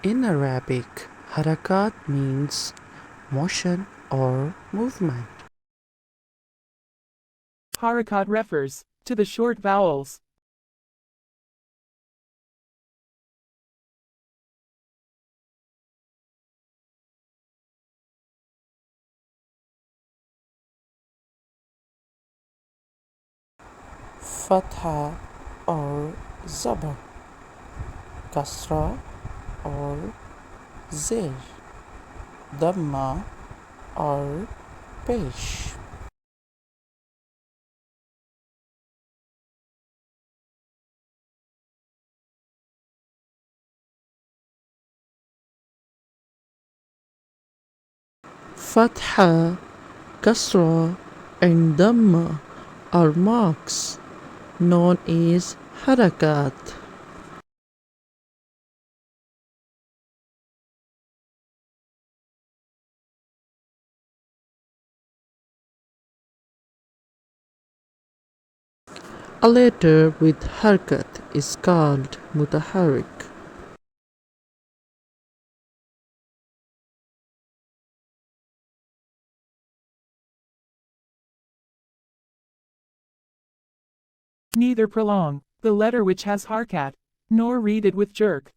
In Arabic, harakat means motion or movement. Harakaat refers to the short vowels. Fatha or zabar, kasra or zir, dhamma or pesh. Fatha, kasra and dhamma are marks known as harakat. A letter with harkat is called mutaharrik. Neither prolong the letter which has harkat, nor read it with jerk.